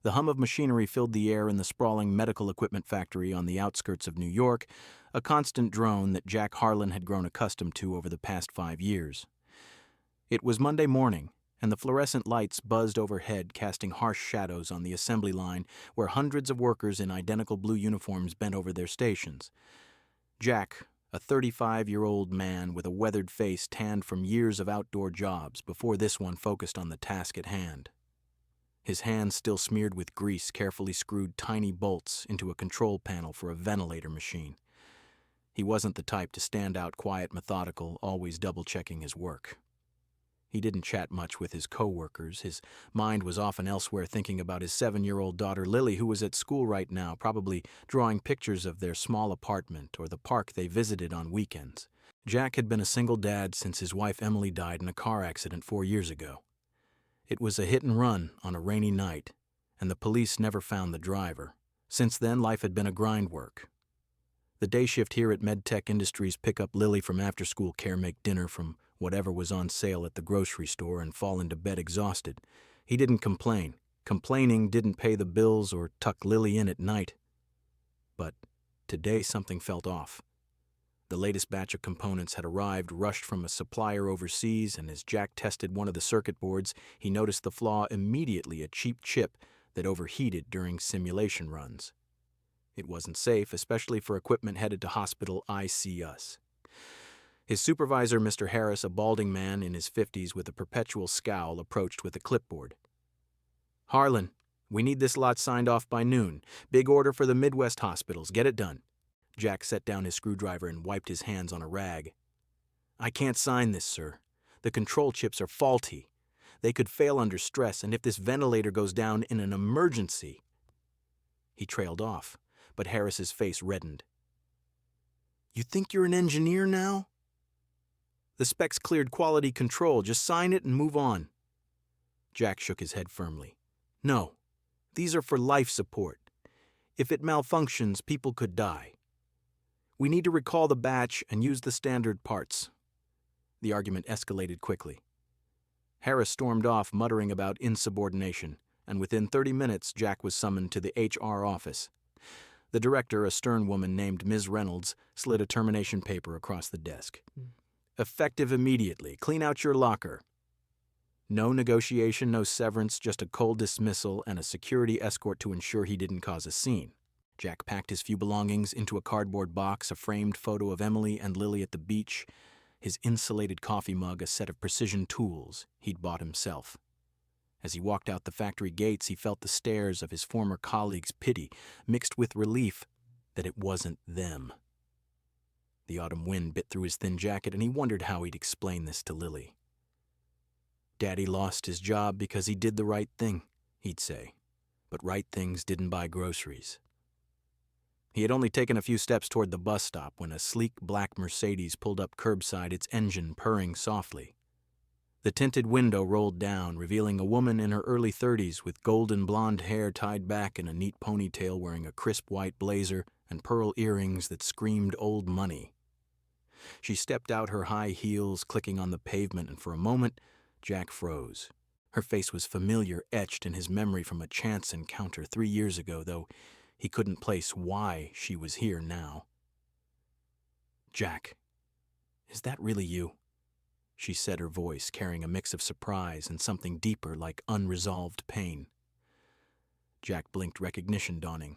The hum of machinery filled the air in the sprawling medical equipment factory on the outskirts of New York, a constant drone that Jack Harlan had grown accustomed to over the past 5 years. It was Monday morning, and the fluorescent lights buzzed overhead, casting harsh shadows on the assembly line where hundreds of workers in identical blue uniforms bent over their stations. Jack, a 35-year-old man with a weathered face tanned from years of outdoor jobs before this one focused on the task at hand. His hands still smeared with grease carefully screwed tiny bolts into a control panel for a ventilator machine. He wasn't the type to stand out quiet, methodical, always double-checking his work. He didn't chat much with his co-workers. His mind was often elsewhere, thinking about his 7-year-old daughter Lily, who was at school right now, probably drawing pictures of their small apartment or the park they visited on weekends. Jack had been a single dad since his wife Emily died in a car accident 4 years ago. It was a hit and run on a rainy night, and the police never found the driver. Since then, life had been a grind work. The day shift here at MedTech Industries pick up Lily from after-school care, make dinner from whatever was on sale at the grocery store, and fall into bed exhausted. He didn't complain. Complaining didn't pay the bills or tuck Lily in at night. But today something felt off. The latest batch of components had arrived, rushed from a supplier overseas, and as Jack tested one of the circuit boards, he noticed the flaw immediately, a cheap chip that overheated during simulation runs. It wasn't safe, especially for equipment headed to hospital ICUs. His supervisor, Mr. Harris, a balding man in his 50s with a perpetual scowl, approached with a clipboard. "Harlan, we need this lot signed off by noon. Big order for the Midwest hospitals. Get it done." Jack set down his screwdriver and wiped his hands on a rag. "I can't sign this, sir. The control chips are faulty. They could fail under stress, and if this ventilator goes down in an emergency..." He trailed off, but Harris's face reddened. "You think you're an engineer now? The specs cleared quality control. Just sign it and move on." Jack shook his head firmly. "No, these are for life support. If it malfunctions, people could die. We need to recall the batch and use the standard parts." The argument escalated quickly. Harris stormed off, muttering about insubordination, and within 30 minutes Jack was summoned to the HR office. The director, a stern woman named Ms. Reynolds, slid a termination paper across the desk. "Effective immediately. Clean out your locker." No negotiation, no severance, just a cold dismissal and a security escort to ensure he didn't cause a scene. Jack packed his few belongings into a cardboard box, a framed photo of Emily and Lily at the beach, his insulated coffee mug, a set of precision tools he'd bought himself. As he walked out the factory gates, he felt the stares of his former colleagues' pity, mixed with relief that it wasn't them. The autumn wind bit through his thin jacket, and he wondered how he'd explain this to Lily. "Daddy lost his job because he did the right thing," he'd say. But right things didn't buy groceries. He had only taken a few steps toward the bus stop when a sleek black Mercedes pulled up curbside, its engine purring softly. The tinted window rolled down, revealing a woman in her early 30s with golden blonde hair tied back in a neat ponytail, wearing a crisp white blazer and pearl earrings that screamed old money. She stepped out, her high heels clicking on the pavement, and for a moment, Jack froze. Her face was familiar, etched in his memory from a chance encounter 3 years ago, though he couldn't place why she was here now. "Jack, is that really you?" she said, her voice carrying a mix of surprise and something deeper, like unresolved pain. Jack blinked, recognition dawning.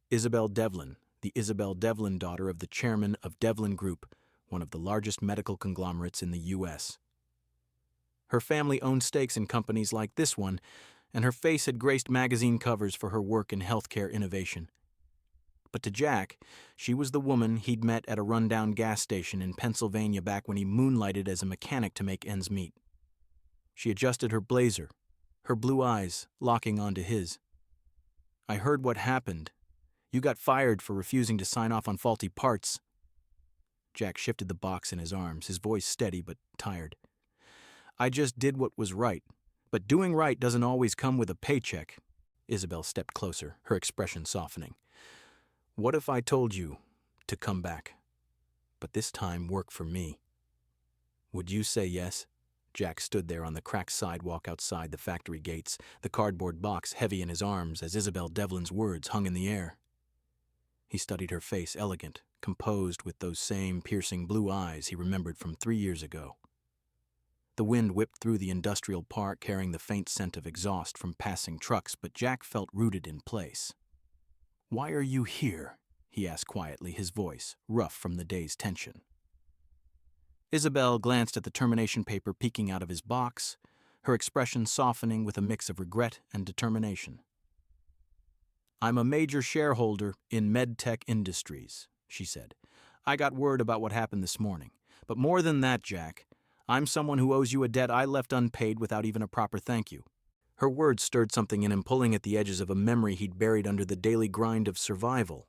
Isabel Devlin, the Isabel Devlin daughter of the chairman of Devlin Group, one of the largest medical conglomerates in the U.S. Her family owned stakes in companies like this one, and her face had graced magazine covers for her work in healthcare innovation. But to Jack, she was the woman he'd met at a rundown gas station in Pennsylvania back when he moonlighted as a mechanic to make ends meet. She adjusted her blazer, her blue eyes locking onto his. "I heard what happened. You got fired for refusing to sign off on faulty parts." Jack shifted the box in his arms, his voice steady but tired. "I just did what was right. But doing right doesn't always come with a paycheck." Isabel stepped closer, her expression softening. "What if I told you to come back, but this time work for me? Would you say yes?" Jack stood there on the cracked sidewalk outside the factory gates, the cardboard box heavy in his arms as Isabel Devlin's words hung in the air. He studied her face, elegant, composed with those same piercing blue eyes he remembered from 3 years ago. The wind whipped through the industrial park, carrying the faint scent of exhaust from passing trucks, but Jack felt rooted in place. "Why are you here?" he asked quietly, his voice rough from the day's tension. Isabel glanced at the termination paper peeking out of his box, her expression softening with a mix of regret and determination. "I'm a major shareholder in MedTech Industries," she said. "I got word about what happened this morning. But more than that, Jack, I'm someone who owes you a debt I left unpaid without even a proper thank you." Her words stirred something in him, pulling at the edges of a memory he'd buried under the daily grind of survival.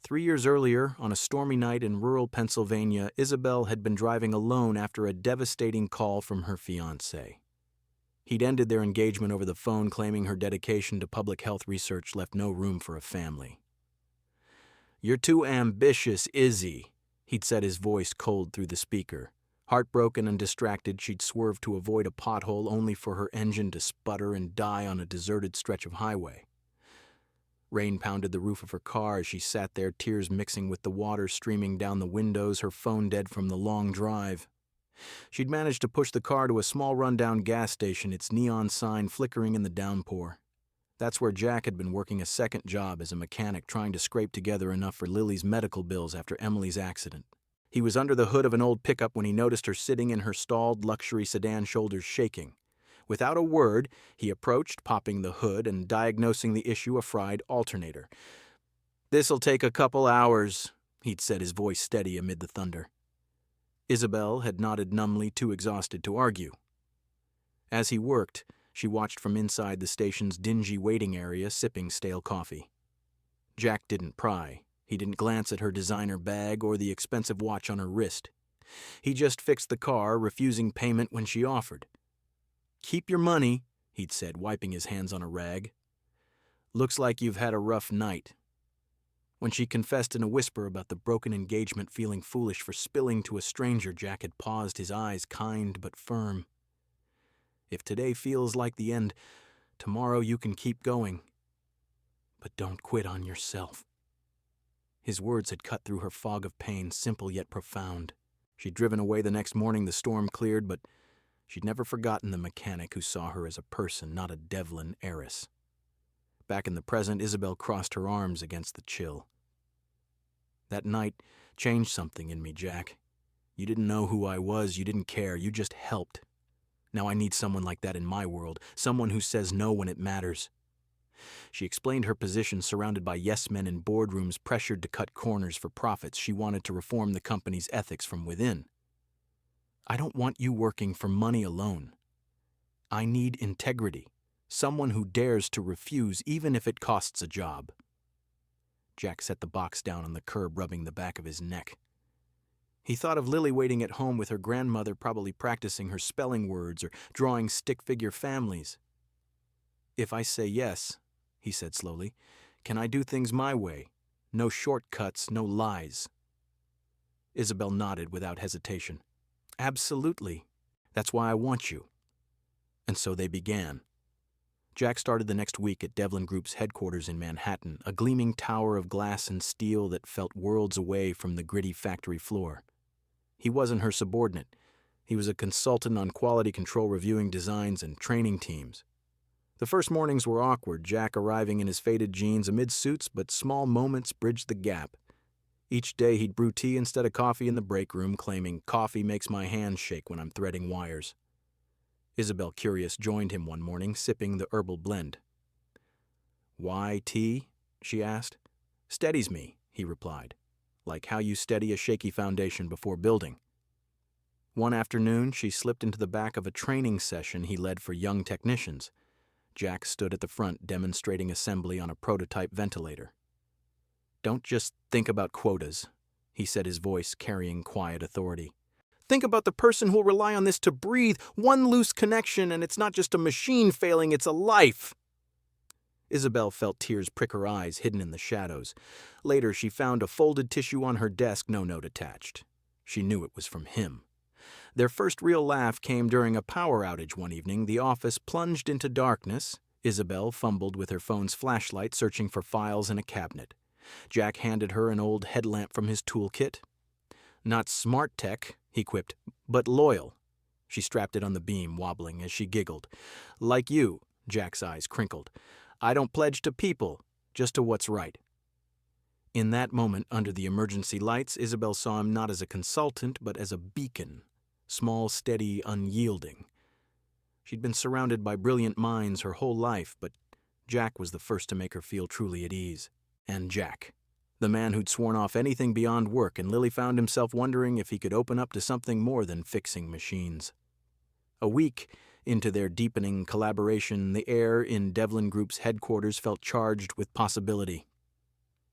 3 years earlier, on a stormy night in rural Pennsylvania, Isabel had been driving alone after a devastating call from her fiancé. He'd ended their engagement over the phone, claiming her dedication to public health research left no room for a family. "You're too ambitious, Izzy," he'd said, his voice cold through the speaker. Heartbroken and distracted, she'd swerved to avoid a pothole only for her engine to sputter and die on a deserted stretch of highway. Rain pounded the roof of her car as she sat there, tears mixing with the water streaming down the windows, her phone dead from the long drive. She'd managed to push the car to a small rundown gas station, its neon sign flickering in the downpour. That's where Jack had been working a second job as a mechanic, trying to scrape together enough for Lily's medical bills after Emily's accident. He was under the hood of an old pickup when he noticed her sitting in her stalled luxury sedan, shoulders shaking. Without a word, he approached, popping the hood and diagnosing the issue, a fried alternator. "This'll take a couple hours," he'd said, his voice steady amid the thunder. Isabel had nodded numbly, too exhausted to argue. As he worked, she watched from inside the station's dingy waiting area, sipping stale coffee. Jack didn't pry. He didn't glance at her designer bag or the expensive watch on her wrist. He just fixed the car, refusing payment when she offered. "Keep your money," he'd said, wiping his hands on a rag. "Looks like you've had a rough night." When she confessed in a whisper about the broken engagement, feeling foolish for spilling to a stranger, Jack had paused, his eyes kind but firm. "If today feels like the end, tomorrow you can keep going. But don't quit on yourself." His words had cut through her fog of pain, simple yet profound. She'd driven away the next morning, the storm cleared, but she'd never forgotten the mechanic who saw her as a person, not a Devlin heiress. Back in the present, Isabel crossed her arms against the chill. "That night changed something in me, Jack. You didn't know who I was, you didn't care, you just helped. Now I need someone like that in my world, someone who says no when it matters." She explained her position, surrounded by yes-men in boardrooms pressured to cut corners for profits. She wanted to reform the company's ethics from within. "I don't want you working for money alone. I need integrity, someone who dares to refuse even if it costs a job." Jack set the box down on the curb, rubbing the back of his neck. He thought of Lily waiting at home with her grandmother, probably practicing her spelling words or drawing stick-figure families. "If I say yes," he said slowly, "can I do things my way? No shortcuts, no lies." Isabel nodded without hesitation. "Absolutely. That's why I want you." And so they began. Jack started the next week at Devlin Group's headquarters in Manhattan, a gleaming tower of glass and steel that felt worlds away from the gritty factory floor. He wasn't her subordinate. He was a consultant on quality control, reviewing designs and training teams. The first mornings were awkward, Jack arriving in his faded jeans amid suits, but small moments bridged the gap. Each day he'd brew tea instead of coffee in the break room, claiming, "Coffee makes my hands shake when I'm threading wires." Isabel, curious, joined him one morning, sipping the herbal blend. "Why tea?" she asked. "Steadies me," he replied, "like how you steady a shaky foundation before building." One afternoon, she slipped into the back of a training session he led for young technicians. Jack stood at the front, demonstrating assembly on a prototype ventilator. "Don't just think about quotas," he said, his voice carrying quiet authority. "Think about the person who'll rely on this to breathe. One loose connection, and it's not just a machine failing, it's a life." Isabel felt tears prick her eyes, hidden in the shadows. Later, she found a folded tissue on her desk, no note attached. She knew it was from him. Their first real laugh came during a power outage one evening. The office plunged into darkness. Isabel fumbled with her phone's flashlight, searching for files in a cabinet. Jack handed her an old headlamp from his toolkit. "Not smart tech," he quipped, "but loyal." She strapped it on the beam, wobbling as she giggled. "Like you," Jack's eyes crinkled. "I don't pledge to people, just to what's right." In that moment, under the emergency lights, Isabel saw him not as a consultant, but as a beacon. Small, steady, unyielding. She'd been surrounded by brilliant minds her whole life, but Jack was the first to make her feel truly at ease. And Jack, the man who'd sworn off anything beyond work, and Lily found himself wondering if he could open up to something more than fixing machines. A week into their deepening collaboration, the air in Devlin Group's headquarters felt charged with possibility.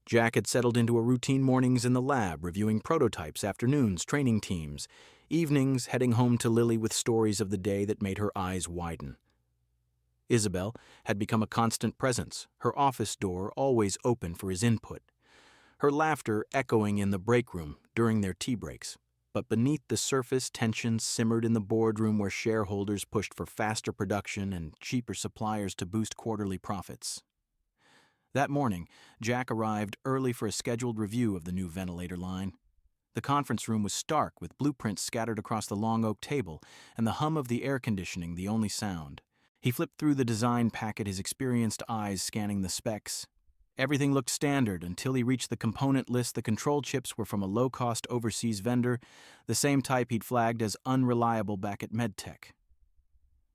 Jack had settled into a routine mornings in the lab, reviewing prototypes, afternoons, training teams, evenings heading home to Lily with stories of the day that made her eyes widen. Isabel had become a constant presence, her office door always open for his input, her laughter echoing in the break room during their tea breaks. But beneath the surface, tensions simmered in the boardroom where shareholders pushed for faster production and cheaper suppliers to boost quarterly profits. That morning, Jack arrived early for a scheduled review of the new ventilator line. The conference room was stark, with blueprints scattered across the long oak table, and the hum of the air conditioning the only sound. He flipped through the design packet, his experienced eyes scanning the specs. Everything looked standard until he reached the component list. The control chips were from a low-cost overseas vendor, the same type he'd flagged as unreliable back at MedTech.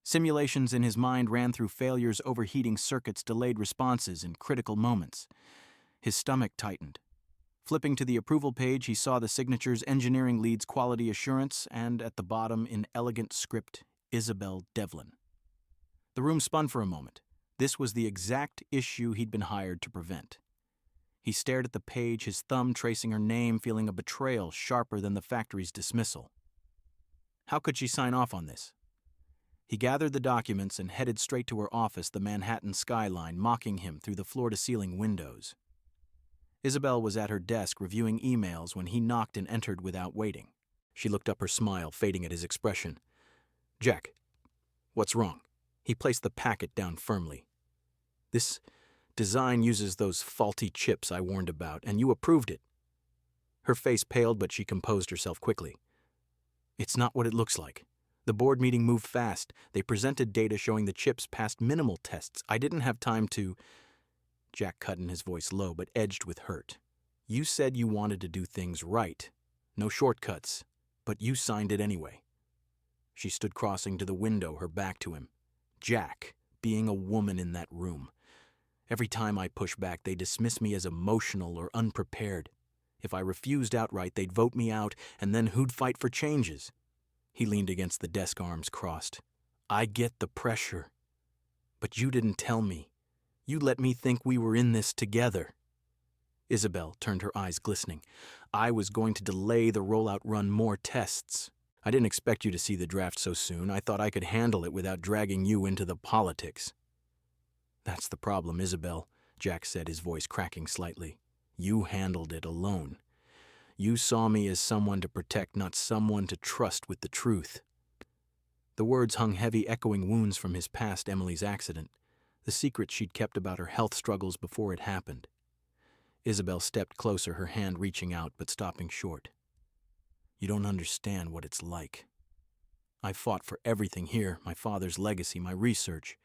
Simulations in his mind ran through failures, overheating circuits, delayed responses, and critical moments. His stomach tightened. Flipping to the approval page, he saw the signatures Engineering Leads Quality Assurance, and at the bottom, in elegant script, Isabel Devlin. The room spun for a moment. This was the exact issue he'd been hired to prevent. He stared at the page, his thumb tracing her name, feeling a betrayal sharper than the factory's dismissal. How could she sign off on this? He gathered the documents and headed straight to her office, the Manhattan skyline mocking him through the floor-to-ceiling windows. Isabel was at her desk reviewing emails when he knocked and entered without waiting. She looked up, her smile fading at his expression. "Jack, what's wrong?" He placed the packet down firmly. "This design uses those faulty chips I warned about, and you approved it." Her face paled, but she composed herself quickly. "It's not what it looks like. The board meeting moved fast. They presented data showing the chips passed minimal tests. I didn't have time to—" Jack cut in, his voice low but edged with hurt. "You said you wanted to do things right. No shortcuts. But you signed it anyway." She stood crossing to the window, her back to him. Jack, being a woman in that room. Every time I push back, they dismiss me as emotional or unprepared. If I refused outright, they'd vote me out, and then who'd fight for changes? He leaned against the desk, arms crossed. "I get the pressure. But you didn't tell me. You let me think we were in this together." Isabel turned, her eyes glistening. "I was going to delay the rollout run, more tests. I didn't expect you to see the draft so soon. I thought I could handle it without dragging you into the politics." "That's the problem, Isabel," Jack said, his voice cracking slightly. "You handled it alone. You saw me as someone to protect, not someone to trust with the truth." The words hung heavy, echoing wounds from his past, Emily's accident, the secret she'd kept about her health struggles before it happened. Isabel stepped closer, her hand reaching out but stopping short. "You don't understand what it's like. I fought for everything here, my father's legacy, my research.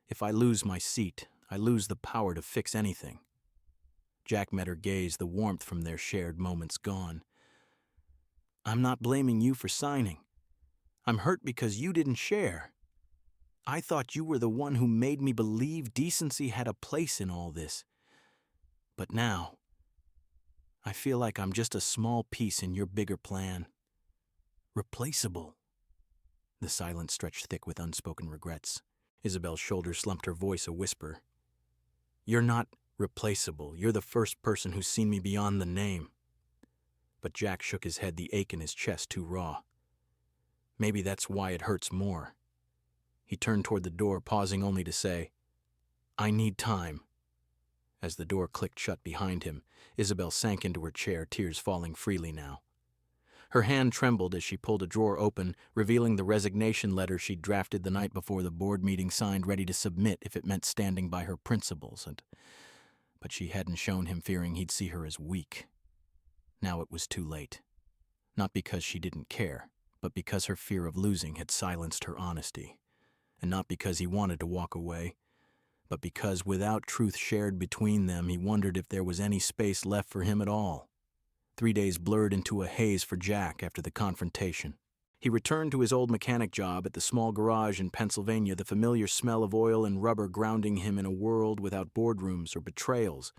If I lose my seat, I lose the power to fix anything." Jack met her gaze, the warmth from their shared moments gone. "I'm not blaming you for signing. I'm hurt because you didn't share. I thought you were the one who made me believe decency had a place in all this. But now, I feel like I'm just a small piece in your bigger plan. Replaceable." The silence stretched thick with unspoken regrets. Isabel's shoulders slumped, her voice a whisper. "You're not replaceable. You're the first person who's seen me beyond the name." But Jack shook his head, the ache in his chest too raw. "Maybe that's why it hurts more." He turned toward the door, pausing only to say, "I need time." As the door clicked shut behind him, Isabel sank into her chair, tears falling freely now. Her hand trembled as she pulled a drawer open, revealing the resignation letter she'd drafted the night before the board meeting, signed ready to submit if it meant standing by her principles. But she hadn't shown him, fearing he'd see her as weak. Now it was too late. Not because she didn't care, but because her fear of losing had silenced her honesty. And not because he wanted to walk away, but because without truth shared between them, he wondered if there was any space left for him at all. 3 days blurred into a haze for Jack after the confrontation. He returned to his old mechanic job at the small garage in Pennsylvania, the familiar smell of oil and rubber grounding him in a world without boardrooms or betrayals.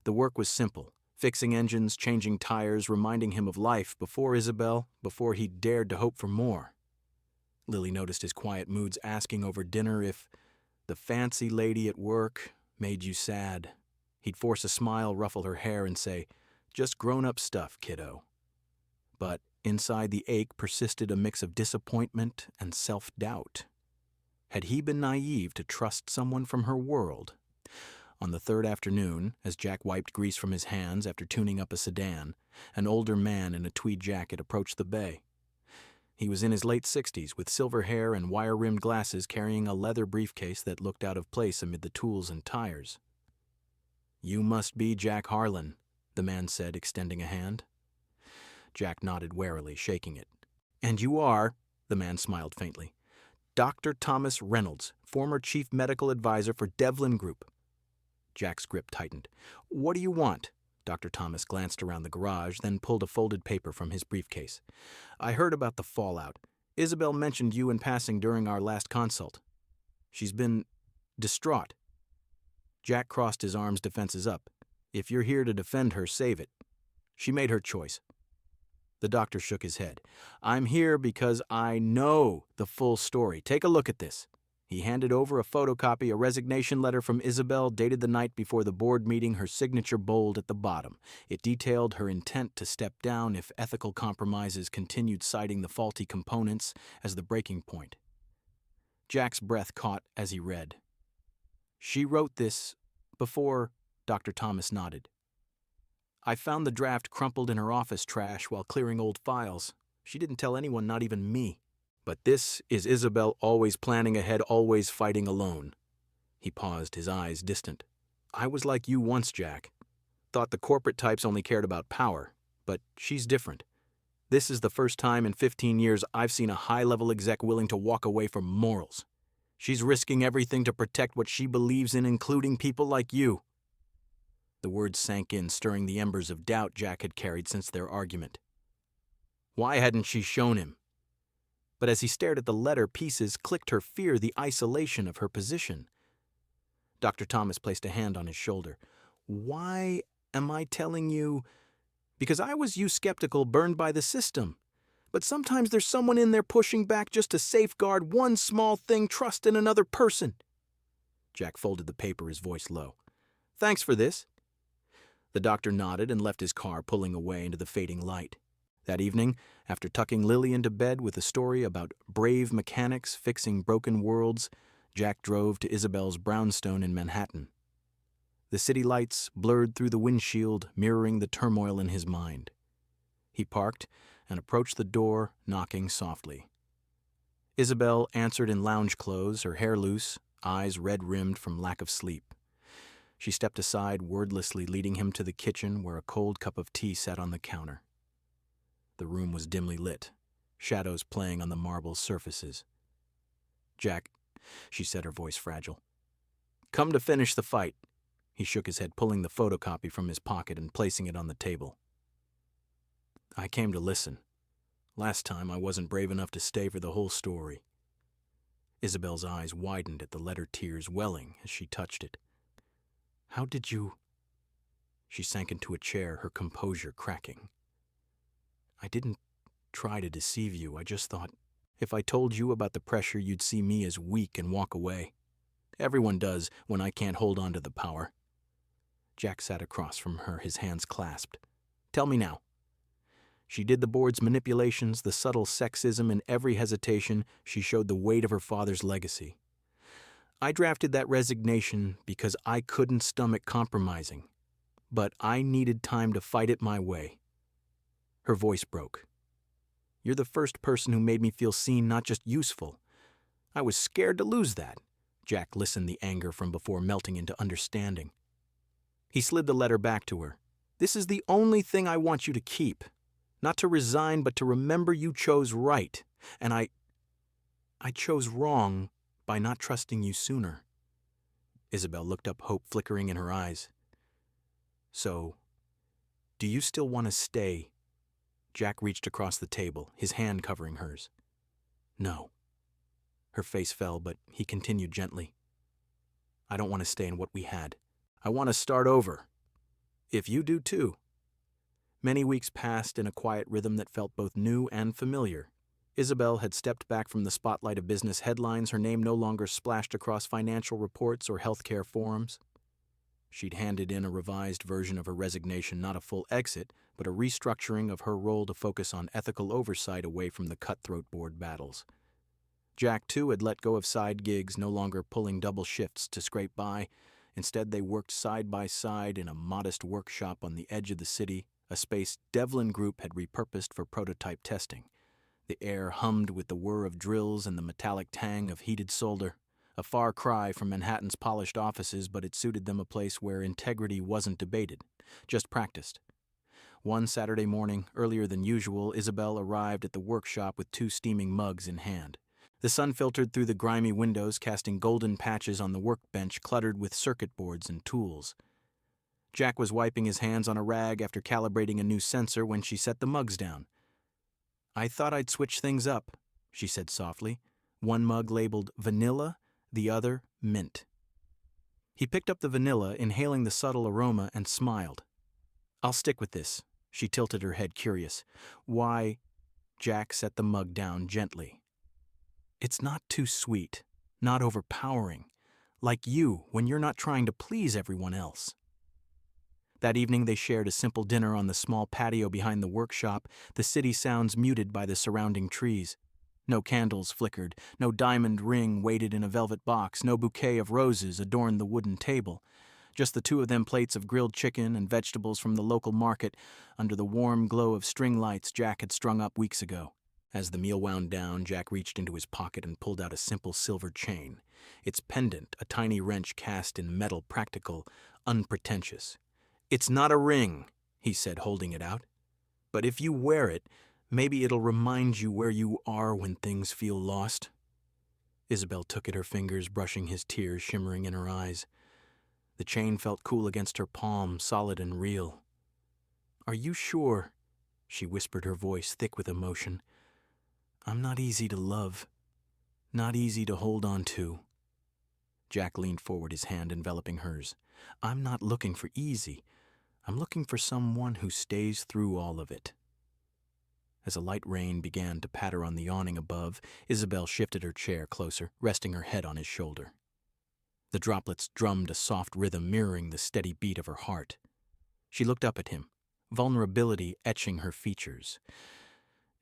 The work was simple, fixing engines, changing tires, reminding him of life before Isabel, before he dared to hope for more. Lily noticed his quiet moods, asking over dinner if the fancy lady at work made you sad. He'd force a smile, ruffle her hair, and say, "Just grown-up stuff, kiddo." But inside the ache persisted a mix of disappointment and self-doubt. Had he been naive to trust someone from her world? On the third afternoon, as Jack wiped grease from his hands after tuning up a sedan, an older man in a tweed jacket approached the bay. He was in his late 60s, with silver hair and wire-rimmed glasses, carrying a leather briefcase that looked out of place amid the tools and tires. "You must be Jack Harlan," the man said, extending a hand. Jack nodded warily, shaking it. "And you are," the man smiled faintly, "Dr. Thomas Reynolds, former chief medical advisor for Devlin Group." Jack's grip tightened. "What do you want?" Dr. Thomas glanced around the garage, then pulled a folded paper from his briefcase. "I heard about the fallout. Isabel mentioned you in passing during our last consult. She's been distraught." Jack crossed his arms, defenses up. "If you're here to defend her, save it. She made her choice." The doctor shook his head. "I'm here because I know the full story. Take a look at this." He handed over a photocopy, a resignation letter from Isabel dated the night before the board meeting, her signature bold at the bottom. It detailed her intent to step down if ethical compromises continued, citing the faulty components as the breaking point. Jack's breath caught as he read. "She wrote this before," Dr. Thomas nodded. "I found the draft crumpled in her office trash while clearing old files. She didn't tell anyone, not even me. But this is Isabel, always planning ahead, always fighting alone." He paused, his eyes distant. "I was like you once, Jack. Thought the corporate types only cared about power. But she's different. This is the first time in 15 years I've seen a high-level exec willing to walk away from morals. She's risking everything to protect what she believes in, including people like you." The words sank in, stirring the embers of doubt Jack had carried since their argument. Why hadn't she shown him? But as he stared at the letter, pieces clicked her fear, the isolation of her position. Dr. Thomas placed a hand on his shoulder. "Why am I telling you? Because I was you skeptical, burned by the system. But sometimes there's someone in there pushing back just to safeguard one small thing, trust in another person." Jack folded the paper, his voice low. "Thanks for this." The doctor nodded and left his car, pulling away into the fading light. That evening, after tucking Lily into bed with a story about brave mechanics fixing broken worlds, Jack drove to Isabel's brownstone in Manhattan. The city lights blurred through the windshield, mirroring the turmoil in his mind. He parked and approached the door, knocking softly. Isabel answered in lounge clothes, her hair loose, eyes red-rimmed from lack of sleep. She stepped aside wordlessly, leading him to the kitchen where a cold cup of tea sat on the counter. The room was dimly lit, shadows playing on the marble surfaces. "Jack," she said, her voice fragile. "Come to finish the fight." He shook his head, pulling the photocopy from his pocket and placing it on the table. "I came to listen. Last time I wasn't brave enough to stay for the whole story." Isabel's eyes widened at the letter, tears welling as she touched it. "How did you—" She sank into a chair, her composure cracking. "I didn't try to deceive you. I just thought, if I told you about the pressure, you'd see me as weak and walk away. Everyone does when I can't hold on to the power." Jack sat across from her, his hands clasped. "Tell me now." She did the board's manipulations, the subtle sexism, in every hesitation. She showed the weight of her father's legacy. "I drafted that resignation because I couldn't stomach compromising. But I needed time to fight it my way." Her voice broke. You're the first person who made me feel seen, not just useful. I was scared to lose that." Jack listened, the anger from before melting into understanding. He slid the letter back to her. "This is the only thing I want you to keep. Not to resign, but to remember you chose right. And I chose wrong by not trusting you sooner." Isabel looked up, hope flickering in her eyes. "So, do you still want to stay?" Jack reached across the table, his hand covering hers. "No." Her face fell, but he continued gently. "I don't want to stay in what we had. I want to start over. If you do too." Many weeks passed in a quiet rhythm that felt both new and familiar. Isabel had stepped back from the spotlight of business headlines, her name no longer splashed across financial reports or healthcare forums. She'd handed in a revised version of her resignation, not a full exit, but a restructuring of her role to focus on ethical oversight away from the cutthroat board battles. Jack, too, had let go of side gigs, no longer pulling double shifts to scrape by. Instead, they worked side by side in a modest workshop on the edge of the city, a space Devlin Group had repurposed for prototype testing. The air hummed with the whir of drills and the metallic tang of heated solder, a far cry from Manhattan's polished offices, but it suited them, a place where integrity wasn't debated, just practiced. One Saturday morning, earlier than usual, Isabel arrived at the workshop with 2 steaming mugs in hand. The sun filtered through the grimy windows, casting golden patches on the workbench cluttered with circuit boards and tools. Jack was wiping his hands on a rag after calibrating a new sensor when she set the mugs down. "I thought I'd switch things up," she said softly. One mug labeled vanilla, the other mint. He picked up the vanilla, inhaling the subtle aroma, and smiled. "I'll stick with this." She tilted her head, curious. "Why?" Jack set the mug down gently. "It's not too sweet, not overpowering. Like you, when you're not trying to please everyone else." That evening they shared a simple dinner on the small patio behind the workshop, the city sounds muted by the surrounding trees. No candles flickered, no diamond ring waited in a velvet box, no bouquet of roses adorned the wooden table. Just the 2 of them, plates of grilled chicken and vegetables from the local market, under the warm glow of string lights Jack had strung up weeks ago. As the meal wound down, Jack reached into his pocket and pulled out a simple silver chain. Its pendant, a tiny wrench cast in metal, practical, unpretentious. "It's not a ring," he said, holding it out. "But if you wear it, maybe it'll remind you where you are when things feel lost." Isabel took at her fingers, brushing his tears shimmering in her eyes. The chain felt cool against her palm, solid and real. "Are you sure?" she whispered, her voice thick with emotion. "I'm not easy to love, not easy to hold on to." Jack leaned forward, his hand enveloping hers. "I'm not looking for easy. I'm looking for someone who stays through all of it." As a light rain began to patter on the awning above, Isabel shifted her chair closer, resting her head on his shoulder. The droplets drummed a soft rhythm mirroring the steady beat of her heart. She looked up at him, vulnerability etching her features.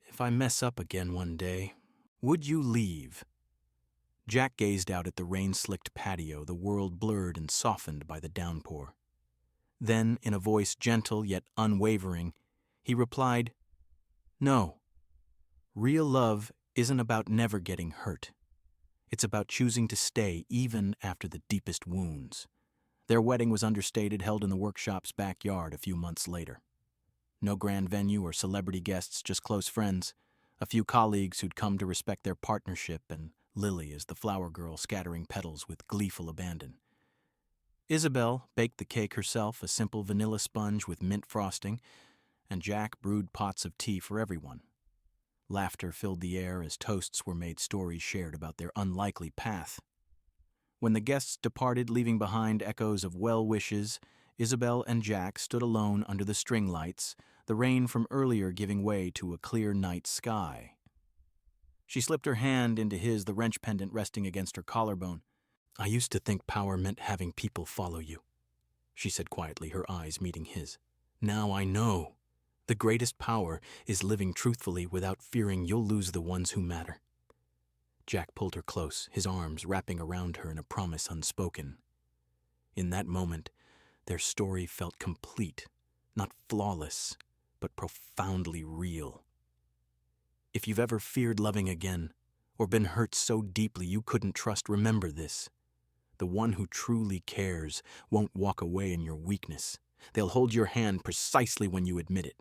"If I mess up again one day, would you leave?" Jack gazed out at the rain-slicked patio, the world blurred and softened by the downpour. Then, in a voice gentle yet unwavering, he replied, "No. Real love isn't about never getting hurt. It's about choosing to stay even after the deepest wounds." Their wedding was understated, held in the workshop's backyard a few months later. No grand venue or celebrity guests, just close friends, a few colleagues who'd come to respect their partnership, and Lily as the flower girl scattering petals with gleeful abandon. Isabel baked the cake herself, a simple vanilla sponge with mint frosting, and Jack brewed pots of tea for everyone. Laughter filled the air as toasts were made, stories shared about their unlikely path. When the guests departed, leaving behind echoes of well wishes, Isabel and Jack stood alone under the string lights, the rain from earlier giving way to a clear night sky. She slipped her hand into his, the wrench pendant resting against her collarbone. "I used to think power meant having people follow you," she said quietly, her eyes meeting his. "Now I know. The greatest power is living truthfully without fearing you'll lose the ones who matter." Jack pulled her close, his arms wrapping around her in a promise unspoken. In that moment, their story felt complete, not flawless, but profoundly real. If you've ever feared loving again, or been hurt so deeply you couldn't trust, remember this. The one who truly cares won't walk away in your weakness. They'll hold your hand precisely when you admit it.